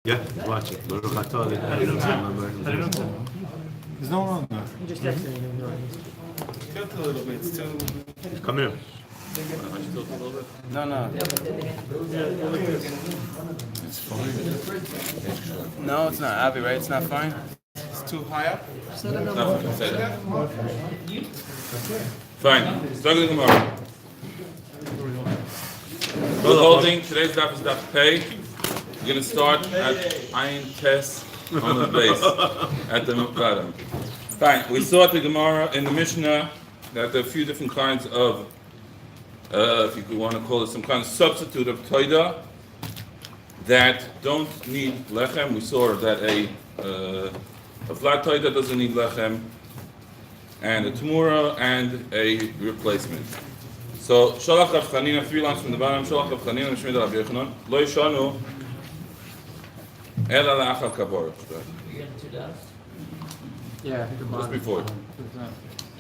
Yeah, watch it. There's no one on there. You just texted me. Tilt a little bit. It's too. Come here. No. It's fine. No, it's not. Avi, right? It's not fine. It's too high up. No, say that. Fine. Start with the Gemara. So the whole thing, today's daf is daf pay. We're going to start at Ayin Tes on the base, at the bottom. Fine. We saw at the Gemara in the Mishnah that there are a few different kinds of, if you want to call it some kind of substitute of toida that don't need lechem. We saw that a flat toida doesn't need lechem, and a tamura and a replacement. So Shalach Rav Chanina, 3 lines from the bottom. Shalach Rav Chanina Mishmid Rav Yochanan Lo Yishanu Ela La'achal Kabor. Yeah, Just before.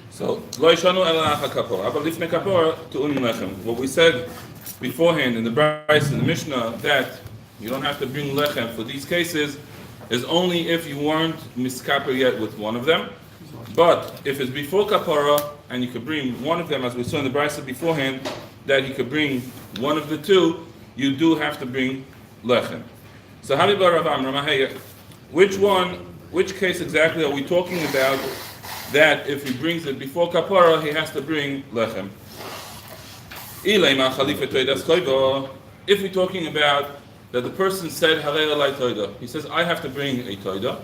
So Lo Yishanu Ela La'achal Kabor. Aber Lifnei Kabor Tu'un Lechem. What we said beforehand in the Bryce in the Mishnah that you don't have to bring lechem for these cases is only if you weren't miskaper yet with one of them. But if it's before kapara and you could bring one of them, as we saw in the Brisa beforehand, that you could bring one of the two, you do have to bring lechem. So which case exactly are we talking about that if he brings it before kapara, he has to bring lechem? If we're talking about that the person said, he says, I have to bring a toida,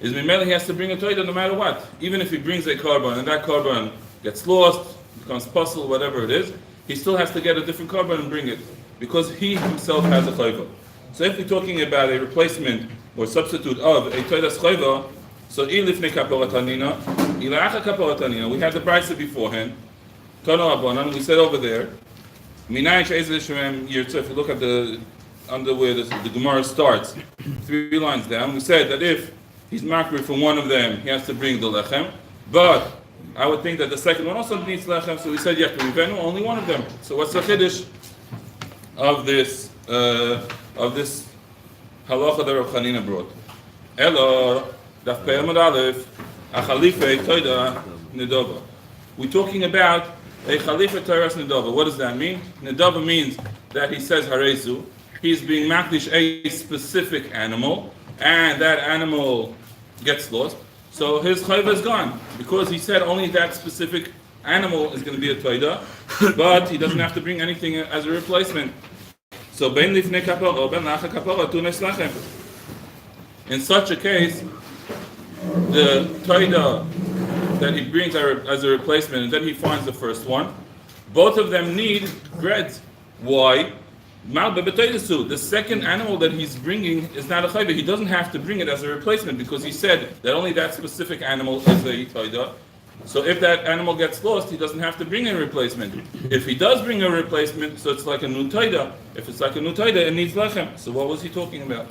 is Mimeli he has to bring a toida no matter what. Even if he brings a carbon and that carbon gets lost, becomes puzzle, whatever it is, he still has to get a different carbon and bring it, because he himself has a chayva. So if we're talking about a replacement or substitute of a toidas chayva, so ilifnei kaporatanina, ilacha kaporatanina, we had the brisa beforehand, Tono Abonan, we said over there, Minayish Ezel Yirtza, if you look at the under where the Gemara starts, 3 lines down, we said that if he's makri from one of them, he has to bring the lechem. But I would think that the second one also needs lechem, so we said you have to revenu only one of them. So what's the chiddush of this halacha that Rav Chanina brought? Elo daf pei amud aleph achalife toida nedova. We're talking about a chalife toiras nedova. What does that mean? Nedova means that he says harezu. He's being makdish a specific animal, and that animal gets lost. So his chayva is gone, because he said only that specific animal is going to be a toida, but he doesn't have to bring anything as a replacement. So ben lifnei kapara, ben lacha kapara, tunes lachem. In such a case, the toida that he brings as a replacement, and then he finds the first one, both of them need bread. Why? The second animal that he's bringing is not a chayva. He doesn't have to bring it as a replacement, because he said that only that specific animal is a toida. So if that animal gets lost, he doesn't have to bring a replacement. If he does bring a replacement, so it's like a new toida. If it's like a new toida, it needs lechem. So what was he talking about?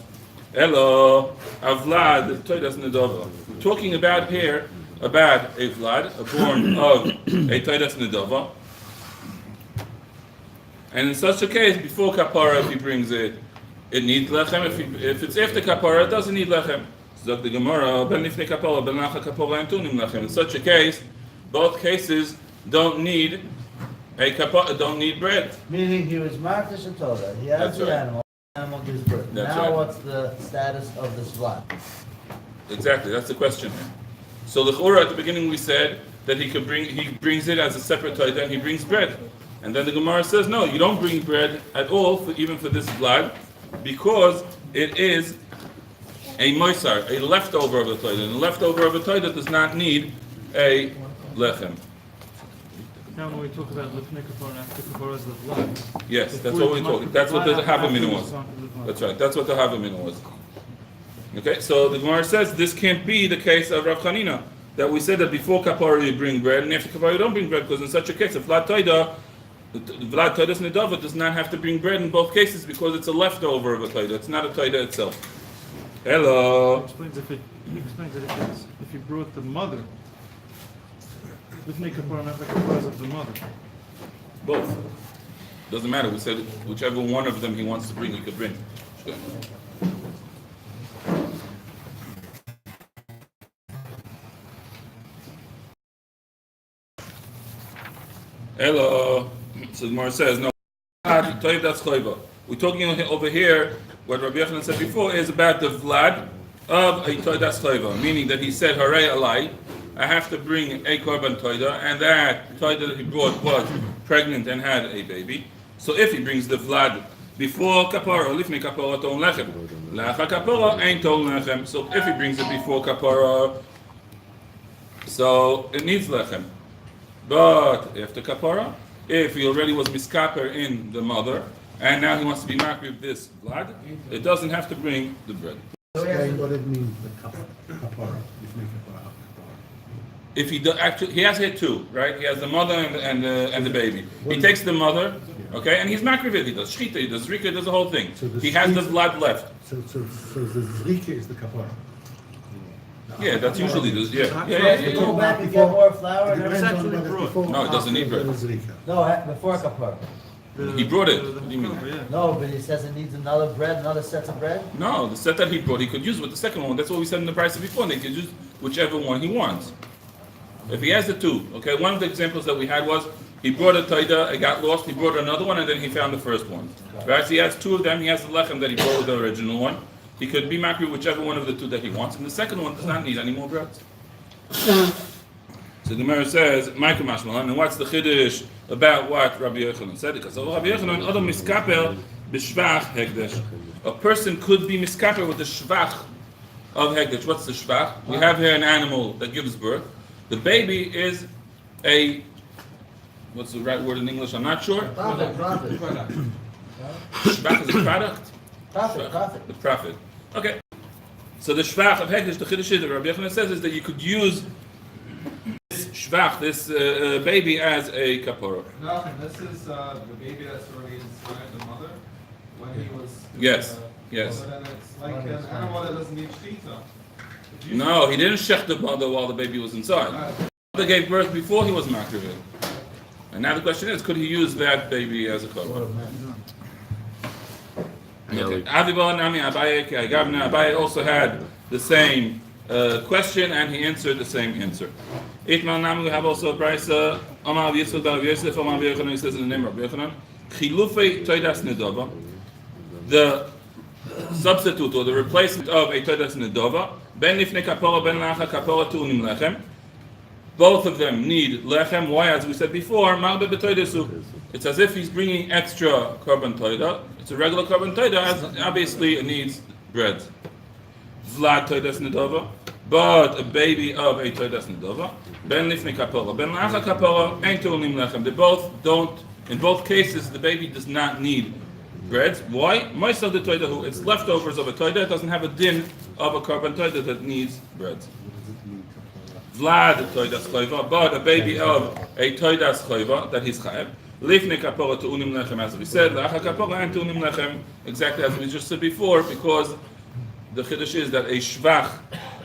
Hello, avlad toidas nedova. We're talking about here about a vlad, a born of a toidas nedova. And in such a case, before kapara, if he brings it, it needs lechem. If it's after kapara, it doesn't need lechem. Zog the Gemara, ben lifnei kapara, ben lacha kapara, and tunim lechem. In such a case, both cases don't need a kapara, don't need bread. Meaning he was marked as a Torah. He has the animal. The animal gives birth. That's now right. what's the status of this vlad? Exactly, that's the question. So the Chura at the beginning we said that he brings it as a separate toida, and he brings bread. And then the Gemara says, no, you don't bring bread at all, even for this vlad, because it is a moisar, a leftover of a toida. And the leftover of a toida does not need a lechem. Now when we talk about lifnei kapara after kapara is the blood. Yes, that's what we're talking. That's what the Havamina was. That's right, that's what the Havamina was. Okay, so the Gemara says this can't be the case of Rav Chanina, that we said that before kapara you bring bread, and after kapara you don't bring bread, because in such a case, a flat toida, Vlad Toidas Nedava does not have to bring bread in both cases, because it's a leftover of a toida. It's not a toida itself. Hello. He explains that if you brought the mother, lifnei kapara and after kapara is of the mother. Both. Doesn't matter. We said whichever one of them he wants to bring, he could bring. Hello. So the Gemara says, no. We're talking over here, what Rabbi Yochanan said before, is about the vlad of a toidas choiva, meaning that he said, Harei alai, I have to bring a korban toida, and that toida that he brought was pregnant and had a baby. So if he brings the vlad before kapara, lifnei kapara ton lechem, lacha kapara ain't ton lechem. So if he brings it before kapara, so it needs lechem. But after kapara, if he already was miskaper in the mother, and now he wants to be marked with this blood, it doesn't have to bring the bread. Explain what it means, the kapara. If make kapara. If he actually, he has here two, right? He has the mother and the baby. He takes the mother, okay, and he's marked with it. He does shchita, he does rika, he does the whole thing. So he has the blood left. So the zrika is the kapara. Yeah, that's usually the Go back and get more flour and Depends everything. on whether it's before No, it doesn't need bread. or after the zrika. No, before kapara. He brought it. What do you mean? No, but he says it needs another bread, another set of bread. No, the set that he brought, he could use with the second one. That's what we said in the price before. And they could use whichever one he wants. If he has the two, okay. One of the examples that we had was he brought a taida, it got lost. He brought another one, and then he found the first one. Right? So he has two of them. He has the lechem that he brought with the original one. He could be makri whichever one of the two that he wants, and the second one does not need any more bread. So the Gemara says, Michael Mashmalan, and what's the chiddush about what Rabbi Yochanan said? Because Rabbi Yochanan, Adam miskaper b'shvach hekdesh. A person could be miskaper with the shvach of hekdesh. What's the shvach? We have here an animal that gives birth. The baby is a, what's the right word in English? I'm not sure. Profit. Shvach is a product? Profit. The profit. Okay. So the shvach of hekdesh, the chiddush that Rabbi Yochanan says is that you could use this shvach, this baby, as a kapara. No, this is the baby that's already inside the mother when he was. Yes. So then it's like an animal that doesn't need shchita. No, he didn't shech the mother while the baby was inside. The mother gave birth before he was makriv. And now the question is, could he use that baby as a korban? Okay. Abaye also had the same question, and he answered the same answer. Itman Namu, we have also a brisa. Omar Yisrael Bar Yosef, Omar Yochanan, he says in the name of Yochanan, Chilufei Toidas Nedova, the substitute or the replacement of a Toidas Nedova, Ben Nifne Kapora, Ben Lacha Kapora Tu'unim Lechem. Both of them need lechem. Why? As we said before, marbe b'toidesu. It's as if he's bringing extra korban toida. It's a regular korban toida, as obviously it needs bread. Vlad toidas nedova, but a baby of a toidas nedova. Ben lifnei kapora, ben lacha kapora, ein tu'unim lechem. They both don't. In both cases, the baby does not need bread. Why? Most of the toida, who it's leftovers of a toida, it doesn't have a din of a korban toida that needs bread. Vlad toidas choiva, but a baby of a toidas choiva that he's chayev. Lifnei kapora tu'unim lechem, as we said. Lacha kapora and tu'unim lechem, exactly as we just said before, because the chiddush is that a shvach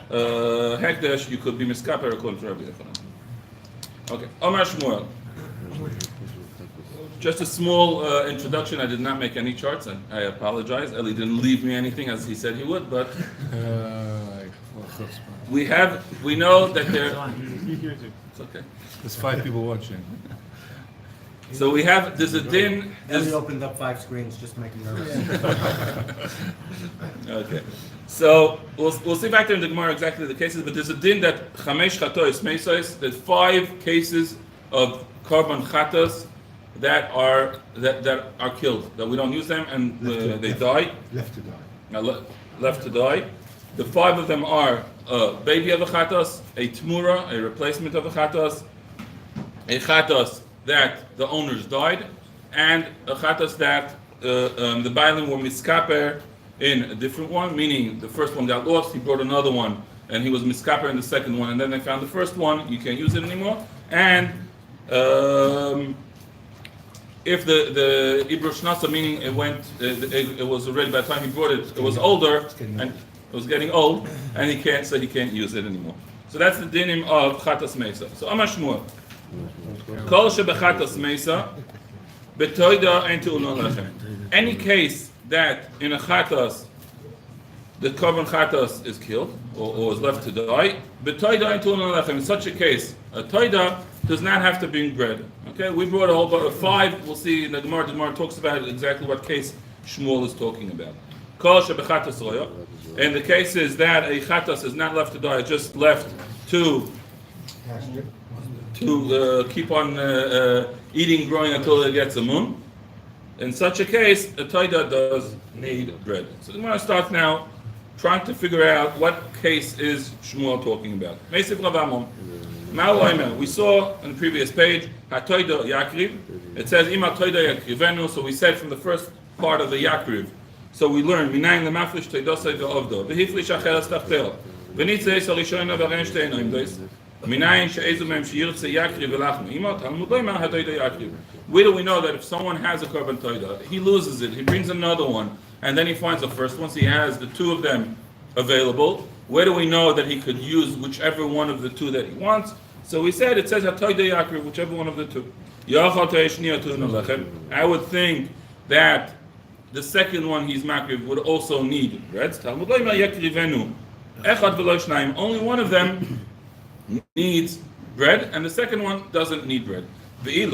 hekdesh you could be miskaper according to Rabbi Yochanan. Okay, Omar Shmuel. Just a small introduction. I did not make any charts, and I apologize. Eli didn't leave me anything as he said he would, but. We know that there. It's okay. There's 5 people watching. So there's a din. Ellie opened up 5 screens just to make me nervous. Okay. So we'll see back there in the Gemara exactly the cases, but there's a din that chamesh chatois meisos, that 5 cases of korban chatos that are killed, that we don't use them and they die. Left to die. Left to die. The 5 of them are a baby of a chatos, a tmura, a replacement of a chatos that the owners died, and a chatos that the bailim were miskaper in a different one, meaning the first one got lost, he brought another one, and he was miskaper in the second one, and then they found the first one, you can't use it anymore, and if the Ibro Shnasa, meaning it was already, by the time he brought it, it was older, and it was getting old, and he can't use it anymore. So that's the dinim of chatas meisa. So Amar Shmuel, kol shebechatas meisa, betoida ein tu'unon lechem. Any case that in a chatas, the korban chatas is killed or is left to die, betoida ein tu'unon lechem. In such a case, a toida does not have to bring bread. Okay, we brought a whole bunch of 5. We'll see in the Gemara. The Gemara talks about exactly what case Shmuel is talking about. Kol shebechatas roya. And the case is that a chatas is not left to die, it's just left to keep on eating, growing until it gets a moon. In such a case, a toida does need bread. So the Gemara starts now trying to figure out what case is Shmuel talking about. We saw on the previous page, HaToida Yakriv. It says, Ima Toida Yakrivenu. So we said from the first part of the Yakriv. So we learned, Minayin Lemaflish Toidosai Ve'ovdo. V'hiflish Acheres Tachtel. V'nitzei Sarishoyna V'ren Shteino Imdois. Minayin She'ezu Mem She'yirtze Yakriv V'lachnu. Ima Talmud Loimar HaToida Yakriv. Where do we know that if someone has a korban toida, he loses it, he brings another one, and then he finds the first one, so he has the 2 of them available? Where do we know that he could use whichever one of the 2 that he wants? So we said, it says, HaToida Yakriv, whichever one of the 2. I would think that the second one he's makriv would also need bread. Only one of them needs bread, and the second one doesn't need bread. In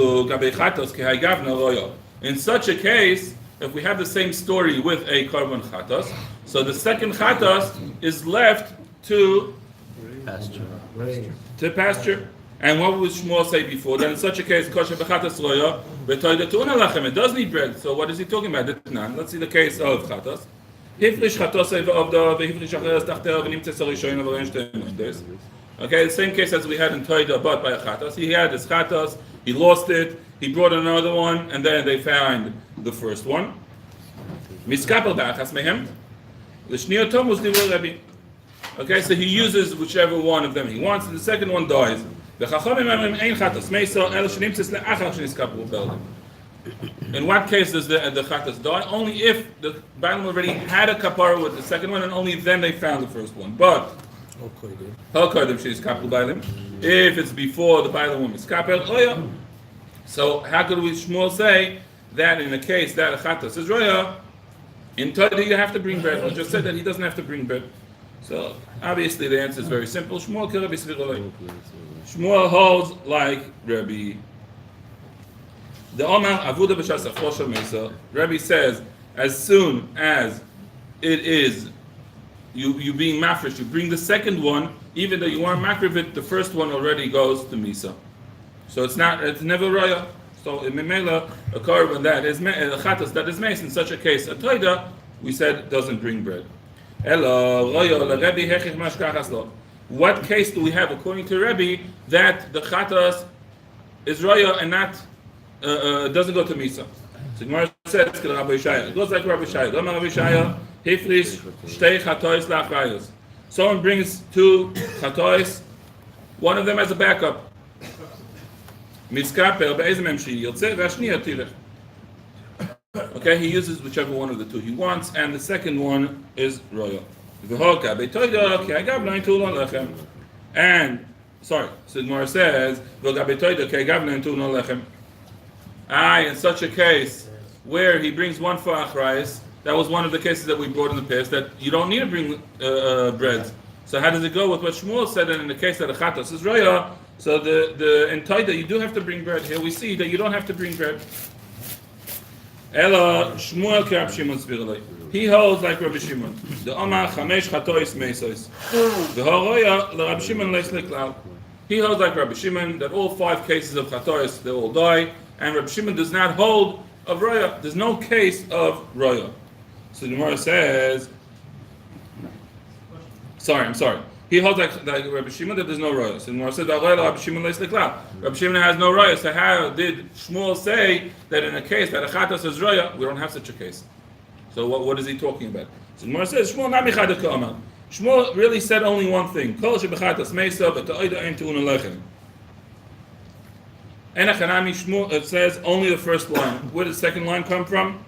such a case, if we have the same story with a korban chatas, so the second chatas is left to pasture. And what would Shmuel say before? Then in such a case, kosher b'chatas roya, b'toida tu'una lachem. It does need bread. So what is he talking about? Let's see the case of chatas. Hifrish chatasei v'ovda, v'hifrish acheres tachteh, v'nimtze sarishoyna v'ren shtein. Okay, the same case as we had in toida, but by a chatas. He had his chatas, he lost it, he brought another one, and then they found the first one. Miskapel b'achas mehem, l'shniotom was divrei Rebbe. Okay, so he uses whichever one of them he wants, and the second one dies. In what case does the chatas die? Only if the Bailam already had a kapara with the second one, and only then they found the first one. But if it's before the Bailam is kapel, so how could we Shmuel say that in a case that a chatas is roya, in Todah you have to bring bread? We just said that he doesn't have to bring bread. So obviously the answer is very simple. Shmuel holds like Rebbe. The Omar Avuda b'shas achrosh mesa. Rebbe says, as soon as it is you being mafresh, you bring the second one, even though you aren't makrivit, the first one already goes to misa. So it's never raya. So in Memela, a korban that is a chatas that is made in such a case, a toida, we said doesn't bring bread. What case do we have according to Rebbe that the chatas is raya and not doesn't go to misa? So Gemara says it goes like Rabbi Shaya. Hifrish shtei chatois la'achrayos. Someone brings 2 chatois, one of them as a backup. Miskaper be'ezem emshi yotze v'ashniya tilech. Okay, he uses whichever one of the 2 he wants, and the second one is royal. And so Gemara says, in such a case where he brings one for achrayos, that was one of the cases that we brought in the past, that you don't need to bring bread. So how does it go with what Shmuel said? And in the case that a chatas is roya, so the in Toida you do have to bring bread. Here we see that you don't have to bring bread. Ela Shmuel ke Rabbi Shimon Tzvirlei. He holds like Rabbi Shimon. The Omar Chamesh Chatois Meisos. The Horoya le Rabbi Shimon leis leklal. He holds like Rabbi Shimon that all 5 cases of Chatois they all die, and Rabbi Shimon does not hold of roya. There's no case of roya. So the Gemara says, I'm sorry. He holds like Rabbi Shimon that there's no roya. So the Gemara says, Rabbi Shimon leis leklal. Rabbi Shimon has no roya. So how did Shmuel say that in a case that a chatas is roya, we don't have such a case? So what is he talking about? So the Gemara says, Shmuel not michadak ka'amar. Shmuel really said only one thing. Kol shebechatas meisa v'ta'oida ein tu'una lechem. Enachanami Shmuel, it says only the first line. Where did the second line come from?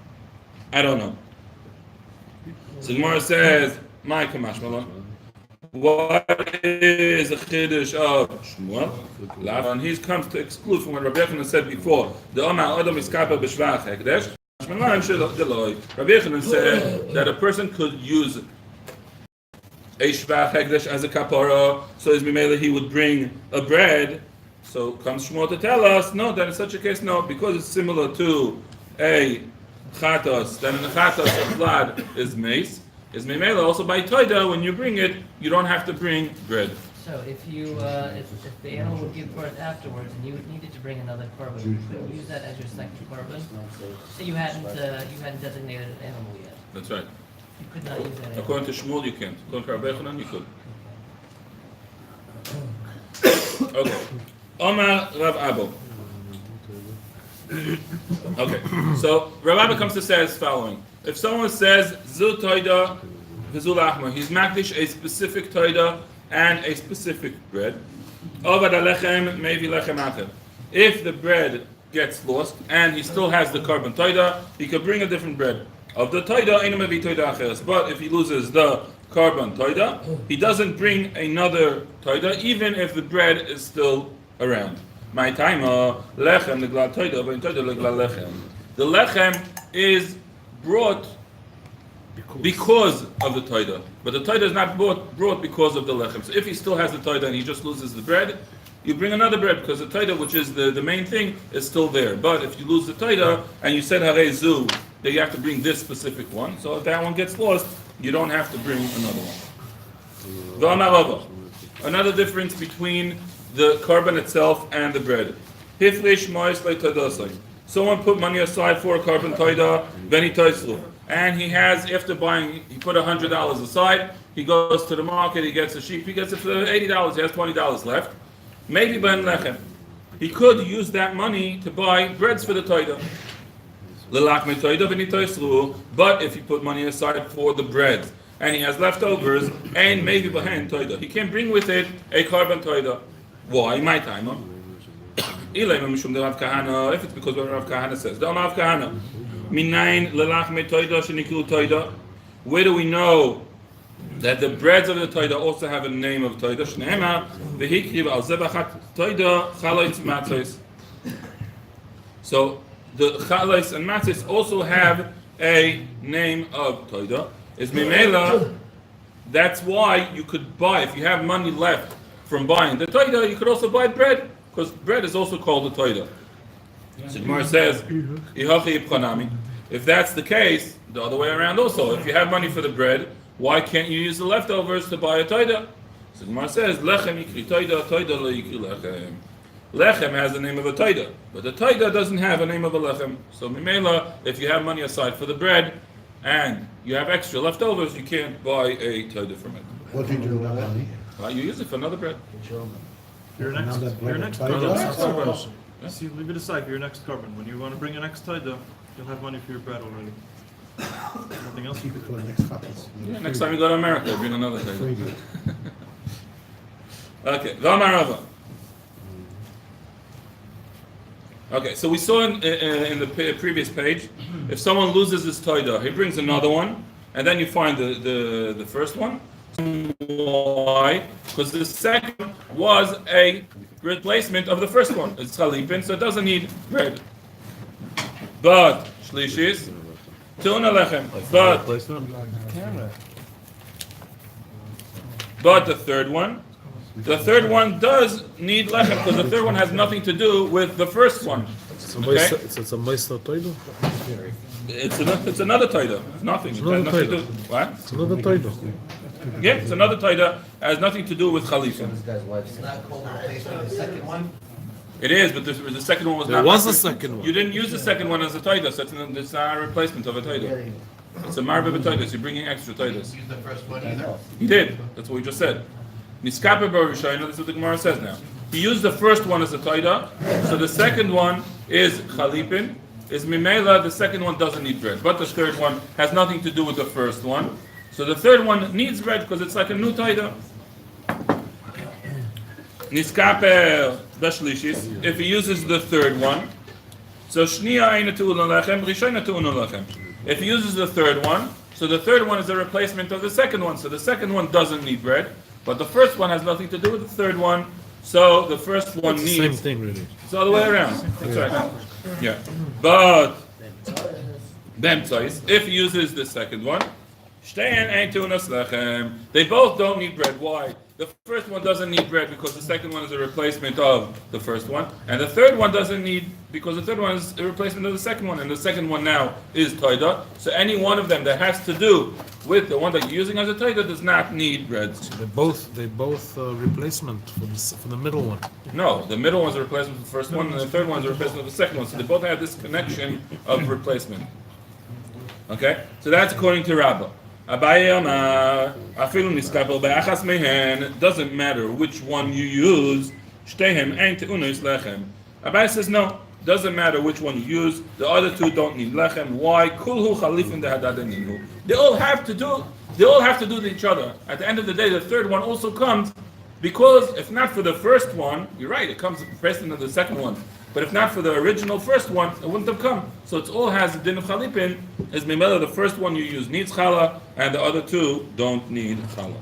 I don't know. So the Gemara says, my kamashmalon. What is the chiddush of Shmuel? And he comes to exclude from what Rabbi Yochanan said before. The Omar Adam is kapel b'shvach hekdesh. Rabbi Yochanan said that a person could use a shvach hekdesh as a kapara, so as Mimela he would bring a bread So comes Shmuel to tell us, no, then in such a case, no, because it's similar to a chatos, then the chatos of blood is mace. Is memela also by toida, when you bring it, you don't have to bring bread. So if you if the animal would give birth afterwards and you needed to bring another korban, you couldn't use that as your second korban. So you hadn't designated an animal yet. That's right. You could not use that animal. According to Shmuel, you can't. According to Rabbi Yochanan, you could. Okay. Omar Rav Abo. Okay. So Rav Abba comes to say as following: if someone says Zul Toida V'Zul Achma, he's makdish a specific Toida and a specific bread. Ovad Alechem Mevi Lechem Acher. If the bread gets lost and he still has the korban Toida, he could bring a different bread. Of the Toida, Eino Mevi Toida Acheres. But if he loses the korban Toida, he doesn't bring another Toida, even if the bread is still around. My time, lechem leglal toida, but toida leglal lechem. The lechem is brought because of the toida, but the toida is not brought because of the lechem. So if he still has the toida and he just loses the bread, you bring another bread because the toida, which is the main thing, is still there. But if you lose the toida and you said harei zu, then you have to bring this specific one. So if that one gets lost, you don't have to bring another one. Another difference between the korban itself and the bread. Someone put money aside for a korban toida, then he toislu. And he has, after buying, he put $100 aside, he goes to the market, he gets a sheep, he gets it for $80, he has $20 left. Maybe ben lechem. He could use that money to buy breads for the toida. But if he put money aside for the breads, and he has leftovers, and maybe behind toida, he can bring with it a korban toida. Why? My time. If it's because what Rav Kahana says. Where do we know that the breads of the toida also have a name of toida? So the chalais and matzos also have a name of toida. Is mimela. That's why you could buy, if you have money left from buying the toida, you could also buy bread, because bread is also called the toida. So Gemara says, if that's the case, the other way around also, if you have money for the bread, why can't you use the leftovers to buy a toida? So Gemara says, lechem yikri toida, toida lo yikri lechem. Lechem has the name of a toida, but the toida doesn't have a name of a lechem. So mimela, if you have money aside for the bread, and you have extra leftovers, you can't buy a toida from it. What do you do with that money? You use it for another bread. Your next korban. See, leave it aside for your next korban. When you want to bring your next toida, you'll have money for your bread already. Nothing else you Keep it could for do. the next couples. Next time you go to America, bring another toida. Freebie. Okay, V'amarava. Okay, so we saw in the previous page, if someone loses his toida, he brings another one, and then you find the first one. Why? Because the second was a replacement of the first one. It's chalipin, so it doesn't need bread. But shlishis, tuna lechem. But the third one does need lechem, because the third one has nothing to do with the first one. Okay? It's a meister toida. It's another toida. It's nothing. It has nothing to do. What? It's another toida. Yeah, it's another toida. It has nothing to do with chalipin. This guy's wife's It's not called a replacement of the second one. It is, but the second one was There not. was a second one. You didn't use the second one as a toida, so it's not a replacement of a toida. It's a marbe b'toidas. You're bringing extra toidas. Use the first one either. He did. That's what we just said. Niskape b'rishayna. That's what the Gemara says now. He used the first one as a toida, so the second one is chalipin. Is mimela. The second one doesn't need bread, but the third one has nothing to do with the first one. So the third one needs bread because it's like a new toida. Niskape b'shlishis. If he uses the third one, so shniya eina tu'una lechem, rishayna tu'una lechem. If he uses the third one, so the third one is a replacement of the second one. So the second one doesn't need bread, but the first one has nothing to do with the third one. So the first one It's needs. the same thing, really. It's the other way around. That's right. Yeah. But b'emtzais, if he uses the second one, Shtein ain't tunas lechem. They both don't need bread. Why? The first one doesn't need bread because the second one is a replacement of the first one, and the third one doesn't need because the third one is a replacement of the second one, and the second one now is toida. So any one of them that has to do with the one that you're using as a toida does not need bread. They both replacement for the middle one. No, the middle one's a replacement of the first one, and the third one's a replacement of the second one. So they both have this connection of replacement. Okay, so that's according to Rabbah. Abaye afilu niskabel be'achas mehen. Doesn't matter which one you use. Shtehem ein te'unos lechem. Abaye says no. Doesn't matter which one you use. The other two don't need lechem. Why? Kulhu chalifin dehadadeninu. They all have to do to each other. At the end of the day, the third one also comes because if not for the first one, you're right. It comes first into the second one. But if not for the original first one, it wouldn't have come. So it all has the din of chalipin. Is mimela the first one you use needs chala, and the other two don't need chala.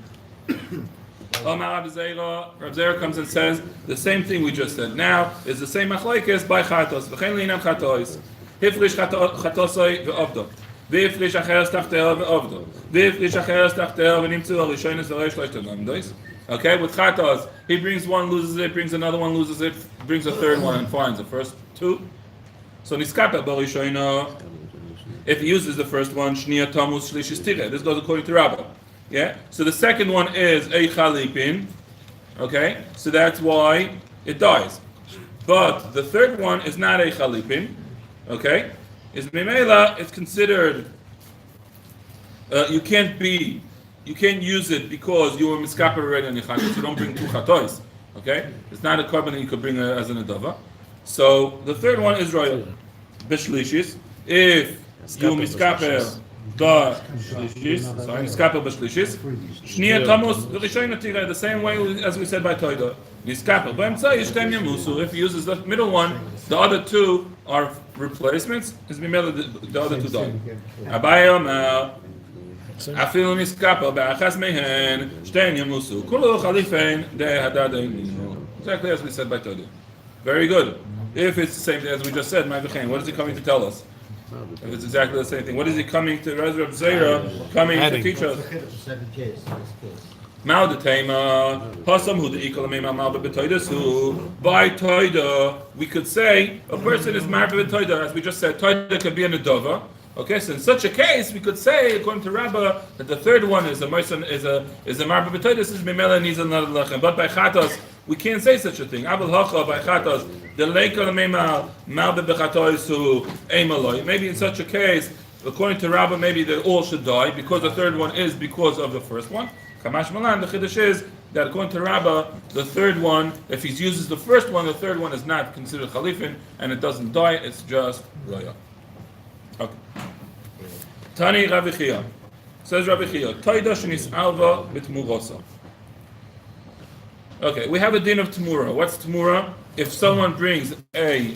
Rav Zera comes and says the same thing we just said. Now is the same machlokes by chatos. V'chein li'inam chatos. Hifrish chatosoi ve'ovdo. V'hifrish acheres tachteo ve'ovdo. V'hifrish acheres tachteo v'nimtzu ha'rishonis v'reish loishtem lamdois. Okay, with chatos, he brings one, loses it, brings another one, loses it, brings a third one, and finds the first two. So niskapel barishoino. If he uses the first one, shnia tamus shlishis tire. This goes according to Rabbah. Yeah. So the second one is a chalipin. Okay. So that's why it dies. But the third one is not a chalipin. Okay. Is mimela? It's considered. You can't use it because you were miskaper already on your chatos. You don't bring two chatos. Okay? It's not a carbon that you could bring as an adava. So the third one is royal. Bishlishis. If you miskaper b'shlishis, sorry, miskaper b'shlishis, shnia tamos v'rishoyna tira, the same way as we said by toida. Miskaper b'emtzai yishtem yamusu. If he uses the middle one, the other two are replacements. Is mimela the other two die. Abayom. Afilu niskapel be'achas mehen shtein yamusu kulu chalifein dehadadeninu. Exactly as we said by Todah. Very good. If it's the same thing as we just said, what is he coming to tell us? If it's exactly the same thing, what is he coming to? Rav Zera coming to teach us? Second case. Mal de tema pasam hu de ikol meima mal betoidasu. By Todah, we could say a person is married with Todah, as we just said. Todah could be an adova. Okay, so in such a case, we could say, according to Rabbah, that the third one is a marba b'toides, is mimela needs another lechem. But by chatos, we can't say such a thing. Abel hacha by chatos, the leikol meimal malbe b'chatoisu eimaloi. Maybe in such a case, according to Rabbah, maybe they all should die because the third one is because of the first one. Kamash malan, the chiddush is that according to Rabbah, the third one, if he uses the first one, the third one is not considered chalifin and it doesn't die. It's just roya. Okay. Tani Rabbi Chia. Says Rabbi Chia, Toida shenis alva b'tmurosa. Okay, we have a din of Tamura. What's Tamura? If someone brings a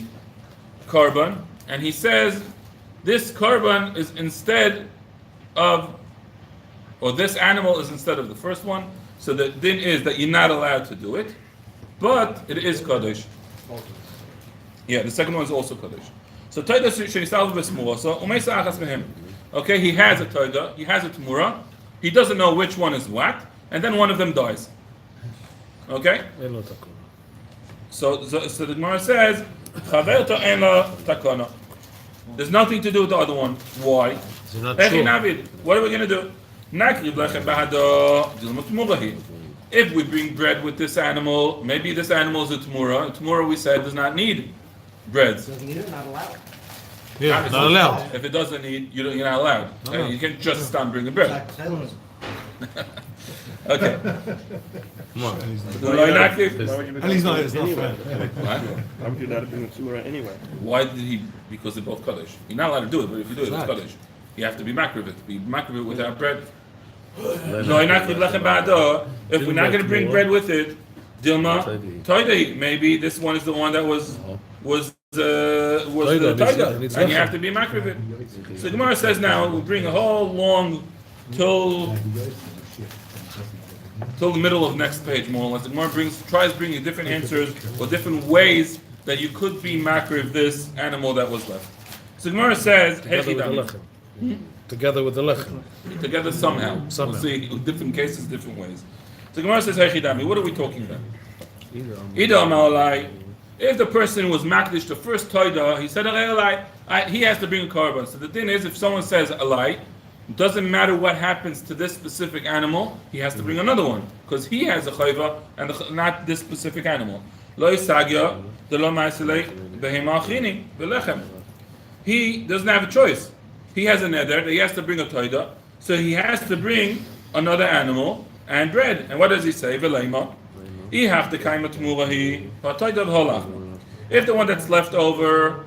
carbon and he says this carbon is instead of, or this animal is instead of the first one, so the din is that you're not allowed to do it, but it is Kaddish. Yeah, the second one is also Kaddish. So Toida shenisal v'smurosa umeisa achas mehem. Okay, he has a Toida, he has a Tamura, he doesn't know which one is what, and then one of them dies. Okay? So the Gemara says, Chaverto ena takana. There's nothing to do with the other one. Why? What are we going to do? If we bring bread with this animal, maybe this animal is a Tamura. Tamura, we said, does not need bread. So you're not allowed. Yeah, not allowed. If it doesn't need, you're not allowed. Okay? You can't just stop bringing bread. Okay. Come on. And he's not fair. What? Why would you not bring a tumor anyway? Why did he? Because they're both Kaddish. You're not allowed to do it, but if you do it, it's Kaddish. You have to be makrivit. Be makrivit without bread. If we're not going to bring bread with it, Dilma, Toida, maybe this one is the one that was the Toida, and you have to be makrivit. So Gemara says now we'll bring a whole long till the middle of next page, more or less. The Gemara tries bringing different answers or different ways that you could be makriv this animal that was left. So the Gemara says, Together with the lechem. Together somehow. We'll see different cases, different ways. So Gemara says, Hechidami, what are we talking about? If the person was makdish the first toida, he said he has to bring a korban. So the thing is, if someone says alai, it doesn't matter what happens to this specific animal, he has to bring another one because he has a chayva and not this specific animal. Lo isagya de lo ma'aselei behema achini belechem. He doesn't have a choice. He has a neder that he has to bring a toida, so he has to bring another animal and bread. And what does he say? V'leima. If the one that's left over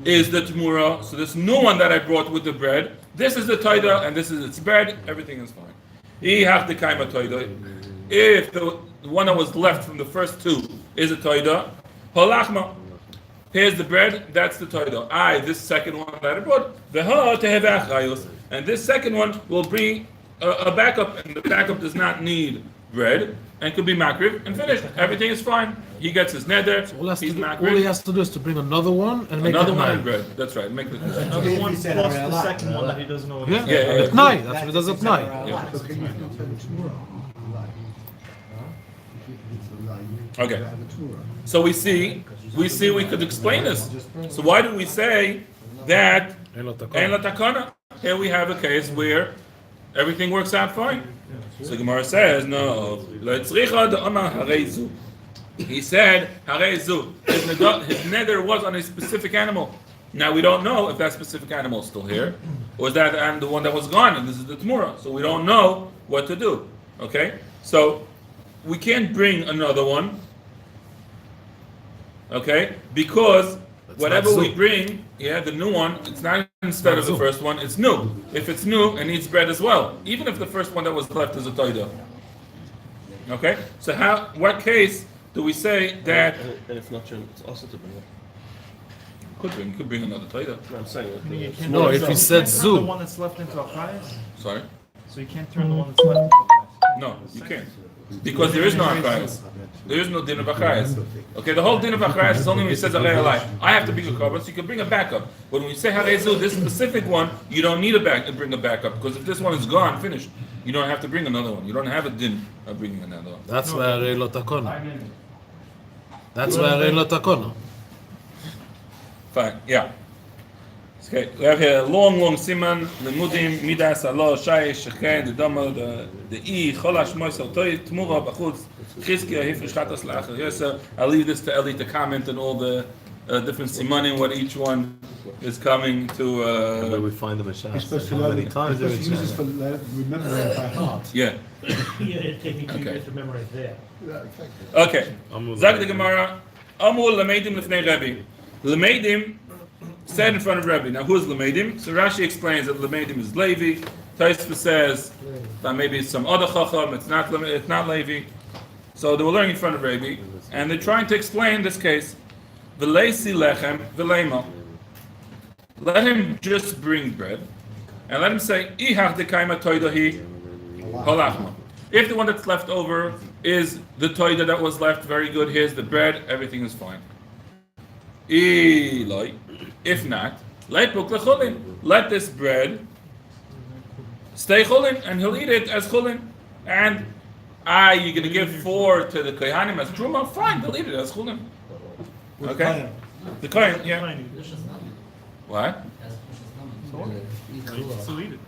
is the tmura, so this new one that I brought with the bread, this is the toida and this is its bread, everything is fine. If the one that was left from the first two is a toida, halachma. Here's the bread, that's the toida. This second one that I brought, and this second one will bring a backup, and the backup does not need bread and could be makriv and finished. Everything is fine. He gets his neder. He's makriv. All he has to do is to bring another one and make another it one nine. and bread. That's right. Make the Another one plus the second one that he doesn't know what Yeah, it's at night. That's what he does at night. Okay. So we see we could explain this. So why do we say that Ein lo Ein lo takana? Here we have a case where everything works out fine. So Gemara says, no. He said, Harezu. His neder was on a specific animal. Now we don't know if that specific animal is still here, or is that the one that was gone, and this is the Tmura. So we don't know what to do. Okay? So we can't bring another one. Okay? Because whatever we bring, the new one, it's not instead of the first one, it's new. If it's new, it needs bread as well. Even if the first one that was left is a toida. Okay? So what case do we say that... And if not, it's also to bring it. You could bring another toida. No, I'm saying it. No, if he said the zu. one that's left into a chayas, Sorry? so you can't turn the one that's left into a chayas. No, you can't. Because there is no achayas. There is no din of achayas. Okay, the whole din of achayas is only when he says arei alai. I have to bring a korban, so you can bring a backup. But when you say harezu, this specific one, you don't need bring a backup because if this one is gone, finished, you don't have to bring another one. You don't have a din of bringing another one. That's why arei lo takona. That's why arei lo takona. Fine, yeah. Okay, we have here a long siman, lemudim, midas, alo, shayish, shechen, the dama, the I, cholash, moisel, toy, tmura, bachutz, chizkiya, hifrish, chatas, la'achar, yosef. I'll leave this to Eli to comment on all the different simanim, what each one is coming to... Where we find them in Shas. You're supposed to How learn many times you're they're in supposed to use this Shas. for remembering it by heart. Yeah. It'd take me 2 Okay. years to memorize there. Okay. Zag the Gemara, Amul Lamedim Lifnei Rebbe. Lamedim said in front of Rebbe. Now, who is Lamedim? So Rashi explains that Lamedim is Levi. Taisva says that maybe it's some other Chacham. It's not Levi. So they were learning in front of Rebbe, and they're trying to explain this case. V'leisi lechem v'leima. Let him just bring bread, and let him say, Ihach dekaima toidahi halachma. If the one that's left over is the toida that was left, very good. Here's the bread. Everything is fine. If not, let this bread stay chulin, and he'll eat it as chulin. And you're going to give 4 to the kohanim as truma. Fine, they'll eat it as chulin. Okay, the kohen, yeah. What? So eat it.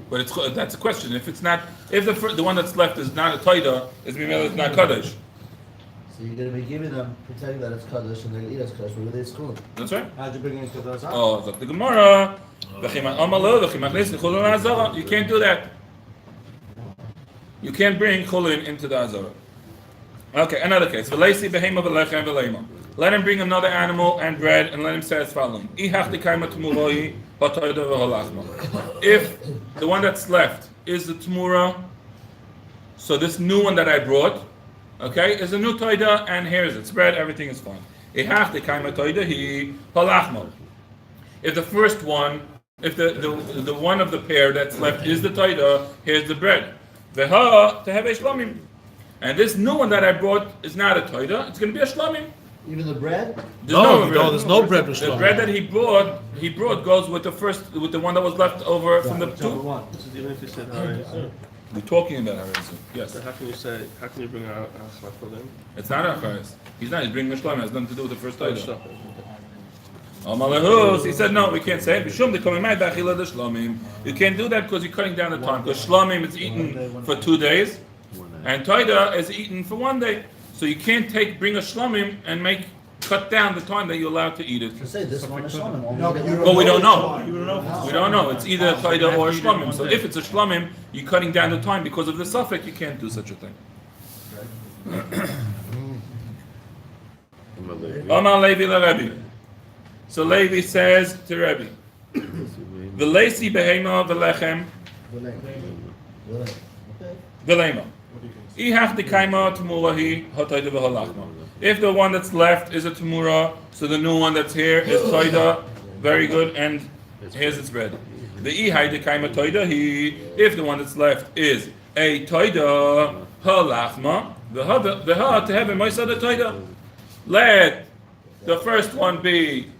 But that's a question. If it's not, if the one that's left is not a toida, it's not kaddish. So you're going to be giving them, pretending that it's kaddish, and they'll eat as kaddish, but really it's cool. That's right. How'd you bring it to those? Oh, the Gemara. You can't do that. You can't bring chulin into the azara. Okay, another case. Let him bring another animal and bread, and let him say as following: If the one that's left is the tmura, so this new one that I brought, okay, is a new toida, and here's its bread. Everything is fine. If the first one, if the one of the pair that's left is the toida, here's the bread. And this new one that I brought is not a toida; it's going to be a shlamim. Even the bread? There's no bread with The shlomi. bread that he brought goes with the one that was left over from the two. This is even if you said Harizim. We're talking about Harizim. Yes. So how can you bring out Achma for them? It's not Acharis. He's bringing a shlomi. It has nothing to do with the first Oh, Torah. stop. He said, no, we can't say it. You can't do that because you're cutting down the time. Because shlomim is eaten for 2 days, and toida is eaten for 1 day. So you can't bring a shlomim and cut down the time that you're allowed to eat it. To say this one is shlomi. Well, we don't know. We don't know. It's either toida or a shlomim. So if it's a shlomim, you're cutting down the time because of the suffix. You can't do such a thing. Amar Levi LaRebbe. So Levi says to Rebbe, "V'leisi behema v'lechem v'lema. Ihach dekaima t'murahi ha'toida v'halachma. If the one that's left is a t'mura, so the new one that's here is toida, very good, and here's its bread. The ihai dekaima toida if the one that's left is a toida halachma, v'ha tehevim ma'isa the toida. Let the first one be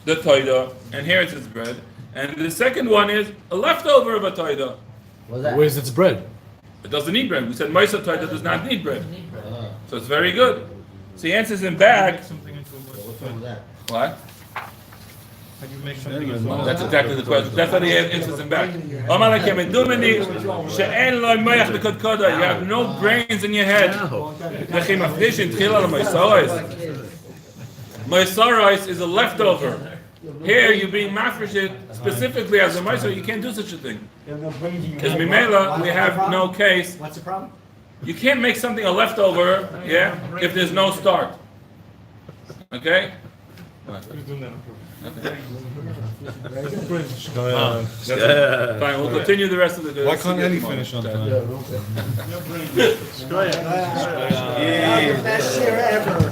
the toida, and here it's its bread, and the second one is a leftover of a toida. Where's its bread? It doesn't need bread. We said Maisa Toida does not need bread. So it's very good. So he answers him back. Something into a What's wrong with that? What? How do you make something into a That's exactly the question. That's what he answers him back. You have no brains in your head. Maisarais is a leftover. Here you're being mafresh specifically as a Maisa. You can't do such a thing. Because Mimela, we have no case. What's the problem? You can't make something a leftover, yeah, if there's no start. Okay? Fine, we'll continue the rest of the day. Why can't Ellie finish on time? Yeah, okay. Best year ever.